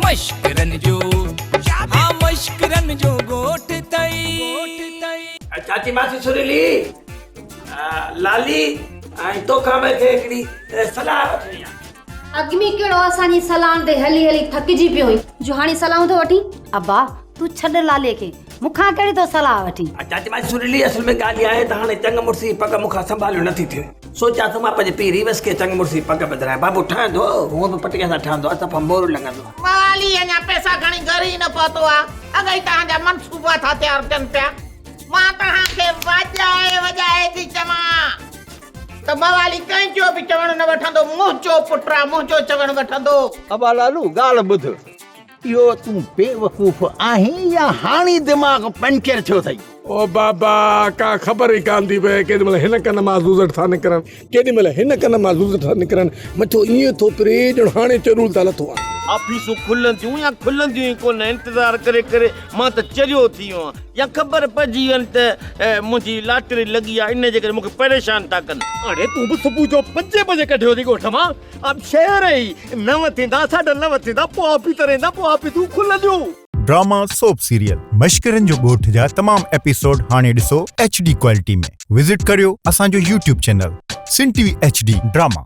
मश्करन जो हाँ मश्करन जो गोठ तई चाची मासी सुरीली लाली ऐं तोखां मूंखे हिकिड़ी सलाह वठणी आहे। अग्मी कहिड़ो असांजी सलाह ते हली हली थकिजी पियो हुई जो हाणे सलाह थो वठी। अब्बा तू छॾ लाले खे, मूंखां कहिड़ी तो सलाह वठी। चाची मासी सुरीली असल में ॻाल्हि आहे त हाणे चंग मुड़सी पग मूंखां संभालियो नथी थिए। सोचां थो मां पंहिंजे पीउ रीवस खे चंग मुड़सी पग बदिरायां। बाबू ठहंदो हूअं बि पटिके सां ठहंदो आहे, सफ़ा मोर लॻंदो। माली अञा पैसा खणी घर ई न पहुतो आहे, अॻई तव्हांजा मनसूबा था तयार थियनि पिया। मां तव्हांखे वॼाए थी चवां त मवाली कंहिंजो बि चवण न वठंदो, मुंहिंजो पुटु आहे, मुंहिंजो चवण वठंदो। अबा लालू ॻाल्हि ॿुध, इहो तूं बेवकूफ़ आहीं या हाणी दिमाग़ पंचर थियो अथई? ओ बाबा का ख़बर ई कान थी पए केॾी महिल हिन कन मां ज़ूज़ट था निकिरनि, केॾी महिल हिन कन मां ज़ूज़ट था निकिरनि। मथो ईअं थो पिरे ॼण हाणे चरूल था लथो आहे। ऑफिसूं खुलंदियूं या खुलंदियूं ई कोन, इंतज़ार करे करे मां त चरियो थी वियो आहियां। या ख़बर पइजी वञे त मुंहिंजी लॉटरी लॻी आहे, इन जे करे मूंखे परेशान था कनि। अरे तूं बि सुबुह जो 5 बजे कढियो थी ॻोठ मां। अब शहर ई 9 थींदा 9:30 थींदा पोइ ऑफिस रहंदा, पोइ ऑफिसूं खुलंदियूं। ड्रामा सोप सीरियल मश्करन जो ॻोठ जा तमाम एपिसोड हाणे ॾिसो HD क्वालिटी में। विजिट करियो असांजो YouTube चैनल सिन TV HD ड्रामा।